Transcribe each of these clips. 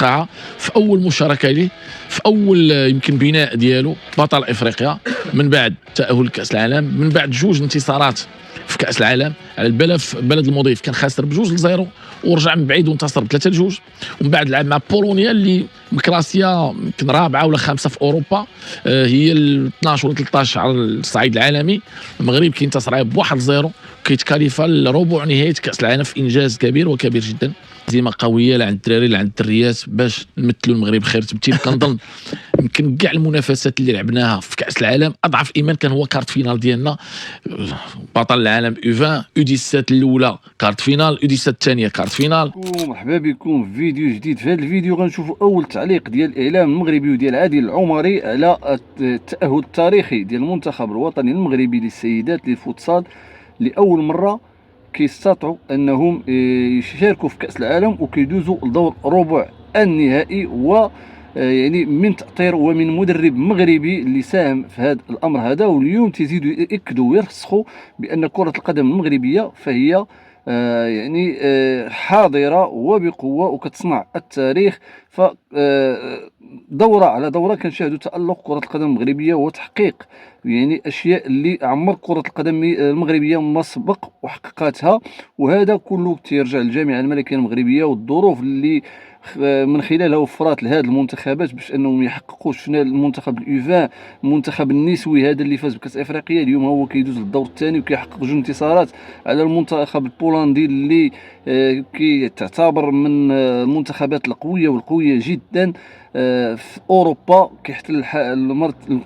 القاعه في اول مشاركه ليه، في اول يمكن بناء ديالو، بطل افريقيا من بعد تاهل لكاس العالم، من بعد جوج انتصارات في كاس العالم على بلد المضيف كان خاسر ب2-0 ورجع من بعيد وانتصر ب3-2، ومن بعد لعب مع بولونيا اللي مكراسيه يمكن رابعه ولا خامسه في اوروبا، هي ال 12 ولا 13 على الصعيد العالمي. المغرب كينتصر عليها ب1-0 وكيتكاليفا لربع نهائي كاس العالم في انجاز كبير وكبير جدا. هزيمه قويه لا عند الدراري لا عند الدريات باش نمثلوا المغرب خير تمثيل. كنظن يمكن كاع المنافسات اللي لعبناها في كاس العالم اضعف ايمان كان هو كارت فينال ديالنا، بطل العالم U20 U17 الاولى كارت فينال، U17 الثانيه كارت فينال. مرحبا بكم في فيديو جديد. في هذا الفيديو غنشوفوا اول تعليق ديال الاعلام المغربي وديال عادل العمري على التاهل التاريخي ديال المنتخب الوطني المغربي للسيدات للفوتسال. لاول مره كيستطيعوا انهم يشاركوا في كاس العالم وكيدوزوا لدور ربع النهائي، و يعني من تأطير ومن مدرب مغربي اللي ساهم في هذا الامر هذا. واليوم تزيدوا ياكدوا ويرسخوا بان كرة القدم المغربية فهي يعني حاضرة وبقوة وكتصنع التاريخ. ف دورة على دورة كنشاهدوا تألق كرة القدم المغربية وتحقيق يعني أشياء اللي عمر كرة القدم المغربية ما سبق وحققتها، وهذا كله تيرجع للجامعة الملكية المغربية والظروف اللي من خلالها وفرات لهذه المنتخبات باش انهم يحققوا. شفنا المنتخب اليوفان، المنتخب النسوي هذا اللي فاز بكاس افريقيا، اليوم هو كيدوز للدور الثاني وكيحقق 2 انتصارات على المنتخب البولندي اللي كيعتبر من المنتخبات القويه والقويه جدا في اوروبا، كيحتل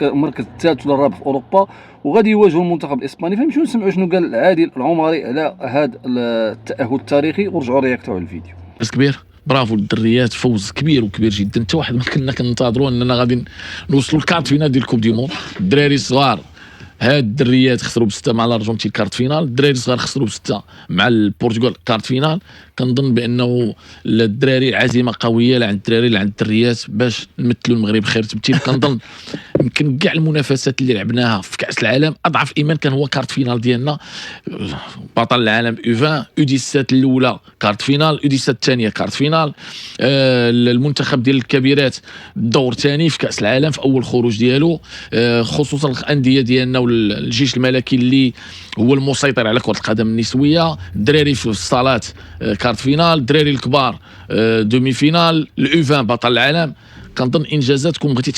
المركز الثالث ولا الرابع في اوروبا، وغادي يواجهوا المنتخب الاسباني. فنمشيو نسمعوا شنو قال عادل العمري على هذا التاهل التاريخي ورجعوا رياكتوا على الفيديو. بس كبير، برافو للدريات، فوز كبير وكبير جدا. حتى واحد ما كنا كننتظروا اننا غادي نوصلوا للكارت فينال ديال الكوب دي موند. الدراري الصغار هاد الدريات خسروا ب6 مع الارجنتين كارت فينال، الدراري الصغار خسروا ب6 مع البرتغال كارت فينال. كنظن بانه الدراري عزيمه قويه لا عند الدراري لا عند الدريات باش نمثلوا المغرب خير تمثيل. كنظن يمكن كاع المنافسات اللي لعبناها في كاس العالم اضعف ايمان كان هو كارت فينال ديالنا، بطل العالم U20 U17 الاولى كارت فينال، U17 الثانيه كارت فينال. المنتخب ديال الكبيرات الدور الثاني في كاس العالم في اول خروج ديالو، خصوصا الانديه ديالنا والجيش الملكي اللي هو المسيطر على كره القدم النسويه. الدراري في الصالات كارت فينال، الدراري الكبار دومي فينال، الU20 بطل العالم. كنظن انجازات كون بغيتي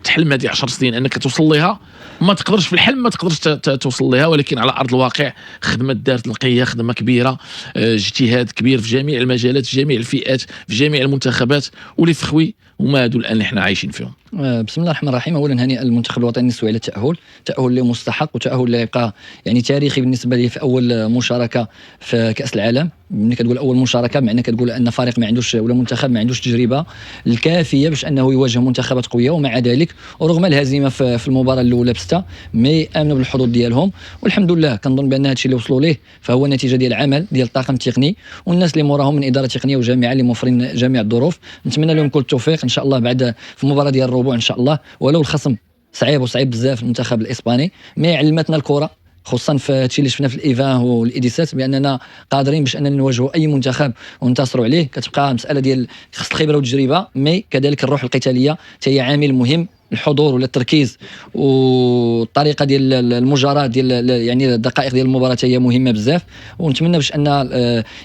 تحلم هذه 10 سنين انك توصل لها، ما تقدرش في الحلم ما تقدرش توصل لها، ولكن على ارض الواقع خدمه دارت نقيه، خدمه كبيره، اجتهاد كبير في جميع المجالات في جميع الفئات في جميع المنتخبات واللي فخوي هما هادو الان اللي حنا عايشين فيهم. بسم الله الرحمن الرحيم. اولا هنيئا المنتخب الوطني النسوي على التاهل اللي مستحق، وتاهل اللي يبقى يعني تاريخي بالنسبه لي في اول مشاركه في كاس العالم. ملي كتقول اول مشاركه معناه كتقول ان فريق ما عندوش ولا منتخب ما عندوش تجربه الكافيه باش انه يواجه منتخبات قويه، ومع ذلك ورغم الهزيمه في المباراه الاولى ب6 مي امنوا بالحظوظ ديالهم، والحمد لله. كنظن بان هذا الشيء اللي وصلوا ليه فهو نتيجه ديال العمل ديال الطاقم التقني والناس اللي موراهم من اداره تقنيه وجامعه اللي موفرين جميع الظروف. نتمنى لهم كل التوفيق ان شاء الله بعد في المباراه ديال الربوع ان شاء الله، ولو الخصم صعيب بزاف المنتخب الاسباني، مي علمتنا الكره خصوصا في هادشي اللي شفنا في الايفان والايديسات باننا قادرين باش اننا نواجهوا اي منتخب وننتصروا عليه. كتبقى مساله ديال خص الخبره والتجربه، مي كذلك الروح القتاليه حتى هي عامل مهم، الحضور ولا التركيز والطريقه ديال المجاراه ديال يعني الدقائق ديال المباراه هي مهمه بزاف. ونتمنى باش ان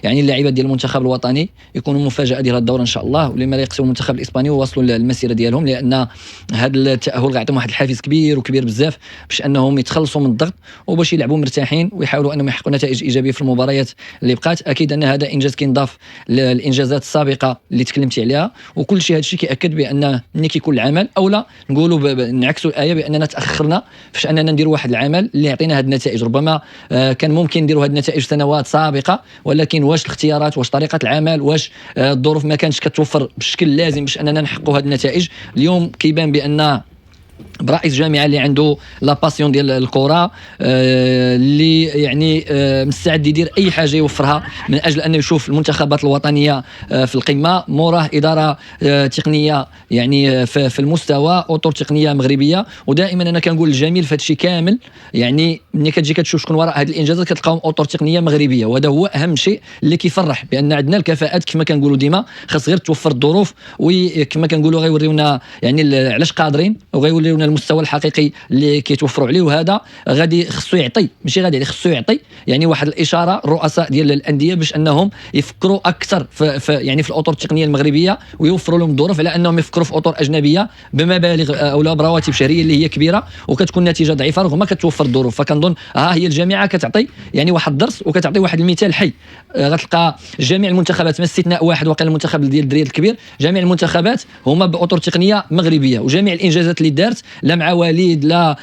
يعني اللاعبات ديال المنتخب الوطني يكونوا مفاجاه ديال هذا الدوره ان شاء الله، ولما لا يقسموا المنتخب الاسباني وواصلوا للمسيره ديالهم، لان هذا التاهل غيعطيهم واحد الحافز كبير وكبير بزاف باش انهم يتخلصوا من الضغط وباش يلعبوا مرتاحين ويحاولوا انهم يحققوا نتائج ايجابيه في المباريات اللي بقات. اكيد ان هذا انجاز كينضاف للانجازات السابقه اللي تكلمتي عليها، وكل شيء هذا الشيء كياكد بان ملي كيكون العمل اولا نقولوا نعكسوا الايه باننا تاخرنا فاش اننا نديروا واحد العمل اللي يعطينا هذه النتائج. ربما كان ممكن نديروا هذه النتائج سنوات سابقه، ولكن واش الاختيارات واش طريقه العمل واش الظروف ما كانتش كتوفر بالشكل اللازم باش اننا نحققوا هذه النتائج. اليوم كيبان بان برئيس جامعه اللي عنده لا باسيون ديال الكره، اللي يعني مستعد يدير اي حاجه يوفرها من اجل انه يشوف المنتخبات الوطنيه في القمه. موراه اداره تقنيه يعني في المستوى، اطر تقنيه مغربيه. ودائما انا كنقول الجميل في هذا الشيء كامل، يعني ملي كتجي كتشوف شكون وراء هذه الانجازات كتلقاهم اطر تقنيه مغربيه، وهذا هو اهم شيء اللي كيفرح، بان عندنا الكفاءات كما كنقولوا ديما، خاص غير توفر الظروف، وكما كنقولوا غيوريونا يعني علاش قادرين، وغيوريونا المستوى الحقيقي اللي كيتوفروا عليه. وهذا غادي خصو يعطي، ماشي غادي خصو يعطي يعني واحد الاشاره الرؤساء ديال الانديه باش انهم يفكروا اكثر في يعني في الاطر التقنيه المغربيه، ويوفروا لهم الظروف على انهم يفكروا في اطر اجنبيه بمبالغ او برواتب شهريه اللي هي كبيره، وكتكون نتيجه ضعيفه رغم ما كتوفر الظروف. فكنظن ها هي الجامعه كتعطي يعني واحد الدرس، وكتعطي واحد المثال حي. غتلقى جميع المنتخبات ما استثناء واحد، وقال المنتخب ديال الدريال الكبير، جميع المنتخبات هما باطر تقنيه مغربيه، وجميع الانجازات اللي دارت لا مع وليد، لا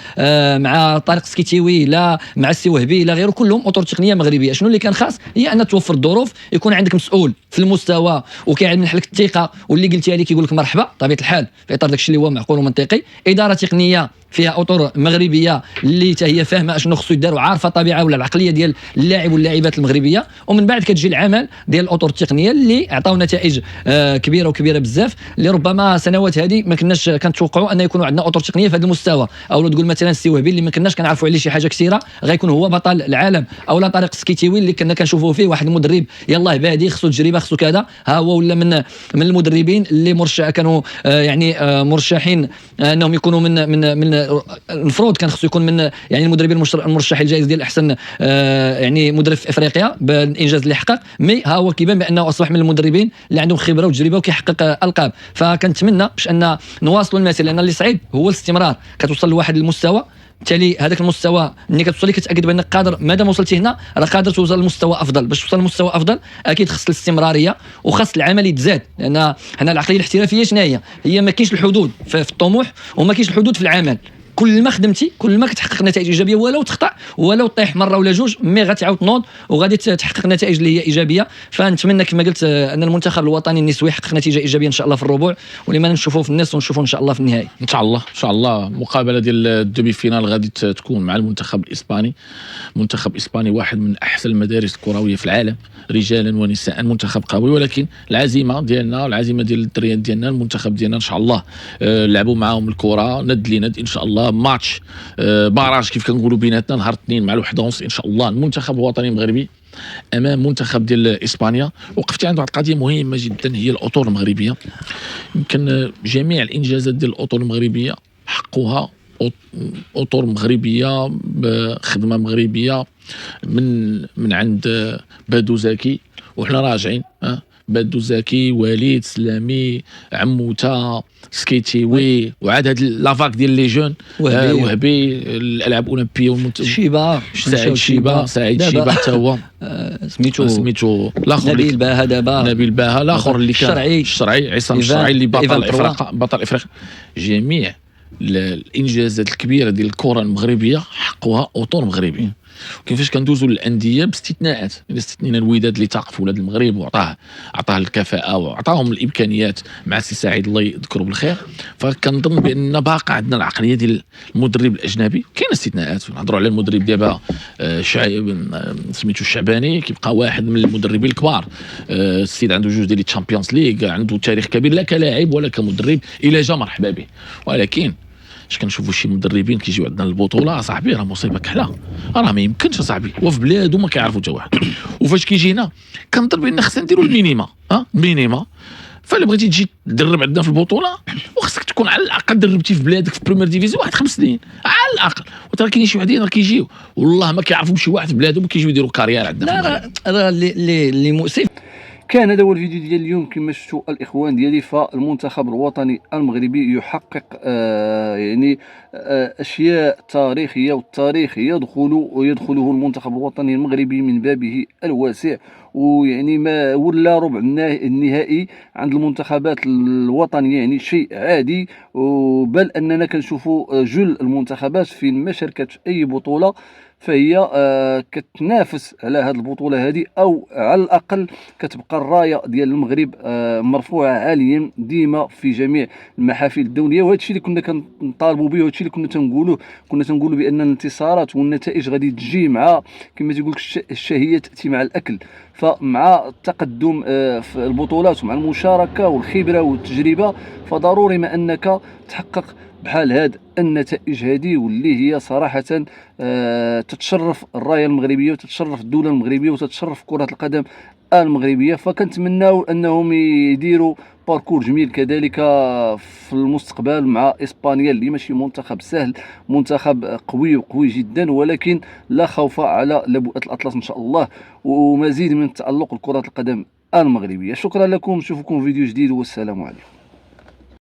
مع طارق سكيتيوي، لا مع السي وهبي، لا غيره، كلهم اطر تقنيه مغربيه. شنو اللي كان خاص؟ هي ان توفر الظروف، يكون عندك مسؤول في المستوى وكيمنح لك الثقه، واللي قلتيها لي كيقول لك مرحبا بطبيعه الحال في اطار داك الشيء اللي هو معقول ومنطقي. اداره تقنيه فيها اطر مغربيه اللي حتى هي فاهمه اشنو خصو يدار، وعارفه طبيعه ولا العقليه ديال اللاعب واللاعبات المغربيه. ومن بعد كتجي العمل ديال الاطر التقنيه اللي عطاو نتائج كبيره وكبيره بزاف، اللي ربما سنوات هذه ما كناش كنتوقعوا ان يكونوا عندنا اطر تقنيه في هذا المستوى. او لو تقول مثلا السي وهبي اللي ما كناش كنعرفوا عليه شي حاجه كثيره غيكون هو بطل العالم، او لا طارق سكيتيوي اللي كنا كنشوفوه فيه واحد المدرب يلاه بادي خصو تجربه خصو كذا، ها هو ولا من المدربين اللي مرشح كانوا يعني مرشحين انهم يكونوا من المفروض كان خصو يكون من يعني المدربين المرشح الجائزه ديال احسن يعني مدرب في افريقيا بالانجاز اللي حقق. مي ها هو كيبان بانه اصبح من المدربين اللي عندهم خبره وتجربه وكيحقق القاب. فكنتمنى باش ان نواصلوا المسير، لان اللي صعيب هو الاستمرار. كتوصل لواحد المستوى، بالتالي هذاك المستوى ملي كتوصل ليه كتاكد بانك قادر، مادام وصلتي هنا راه قادر توصل لمستوى افضل. باش توصل لمستوى افضل اكيد خص الاستمراريه وخص العمل يتزاد، لان هنا العقليه الاحترافيه شنو هي ما كاينش الحدود في الطموح، وما كاينش الحدود في العمل. كل ما خدمتي كل ما كتحقق نتائج ايجابيه، ولو تخطا ولو طيح مره ولا جوج، مي غتعاود تنوض وغادي تحقق نتائج اللي هي ايجابيه. فنتمنى كما قلت ان المنتخب الوطني النسوي يحقق نتيجه ايجابيه ان شاء الله في الربع، ولما نشوفوه في النص ونشوفوه ان شاء الله في النهائي. ان شاء الله ان شاء الله. مقابله ديال الدوبي فينال غادي تكون مع المنتخب الاسباني. منتخب اسباني واحد من احسن المدارس الكرويه في العالم، رجالا ونساء، منتخب قوي. ولكن العزيمه ديالنا، العزيمه ديال الدريات ديالنا، المنتخب ديالنا ان شاء الله لعبوا معاهم الكره ند لند ان شاء الله. ماتش باراج كيف كنقولوا بيناتنا نهار الاثنين مع الواحد ونص ان شاء الله. المنتخب الوطني المغربي امام منتخب ديال اسبانيا. وقفتي عند واحد القضيه مهمه جدا، هي الاطر المغربيه. يمكن جميع الانجازات ديال الاطر المغربيه حقوها اطر مغربيه بخدمه مغربيه من عند بادو زكي. وحنا راجعين بادو زكي، وليد سلامي، عموته، سكيتيوي، وعاد هاد لافاك ديال لي جون، وهبي الالعاب الاولمبيه، شيبه، سعيد شيبه حتى هو سميتو الاخر نبيل باها دابا، نبيل باها الاخر اللي كان الشرعي، عصام الشرعي اللي بطل افريقيا. جميع الانجازات الكبيره ديال الكره المغربيه حقوها اطر مغربيه. كيفاش كندوزوا للانديه باستثناءات، اذا استثنينا الوداد اللي تاقف ولاد المغرب وعطاه الكفاءه وعطاهم الامكانيات مع سي سعيد الله يذكره بالخير. فكنظن بان باقي عندنا العقليه ديال المدرب الاجنبي. كاين استثناءات، نهضروا على المدرب دابا سميتو الشعباني، كيبقى واحد من المدربين الكبار. السيد عنده جوج ديال الشامبيونز ليغ، عنده تاريخ كبير لا كلاعب ولا كمدرب، الا جا مرحبا به. ولكن اش كنشوفوا شي مدربين كيجيو عندنا للبطوله صاحبي راه مصيبه كحله، راه ما يمكنش صاحبي، وفي بلادو ما كيعرفوا حتى واحد. وفاش كيجينا كنظن بان خصنا نديروا المينيما، المينيما. فالا بغيتي تجي تدرب عندنا في البطوله وخصك تكون على الاقل دربتي في بلادك في بريمير ديفيزيون واحد 5 سنين على الاقل. وترى كاين شي وحدين راه كيجيو والله ما كيعرفوا شي واحد في بلادهم كيجيو يديروا كارير عندنا. لا راه اللي مؤسف. كان هذا هو الفيديو ديال اليوم. كما شفتوا الاخوان ديالي، فالمنتخب الوطني المغربي يحقق يعني اشياء تاريخيه، والتاريخ يدخله المنتخب الوطني المغربي من بابه الواسع. ويعني ما ولا ربع النهائي عند المنتخبات الوطنيه يعني شيء عادي. بل اننا كنشوفوا جل المنتخبات فين ما شاركت في اي بطوله فهي كتنافس على هذه البطوله هذه، او على الاقل كتبقى الرايه ديال المغرب مرفوعه عاليا ديما في جميع المحافل الدوليه. وهذا الشيء اللي كنا كنطالبوا به، وهذا الشيء اللي كنا تنقولوا بان الانتصارات والنتائج غادي تجي مع كما تيقول لك الشهيه تاتي مع الاكل. فمع التقدم في البطولات ومع المشاركه والخبره والتجربه فضروري ما انك تحقق بحال هاد النتائج هذه، واللي هي صراحه تتشرف الرايه المغربيه وتتشرف الدوله المغربيه وتتشرف كره القدم المغربيه. فكنتمناو انهم يديروا باركور جميل كذلك في المستقبل مع اسبانيا، اللي ماشي منتخب سهل، منتخب قوي وقوي جدا، ولكن لا خوف على لبؤة الاطلس ان شاء الله، ومزيد من التألق لكرة القدم المغربيه. شكرا لكم، نشوفكم في فيديو جديد والسلام عليكم.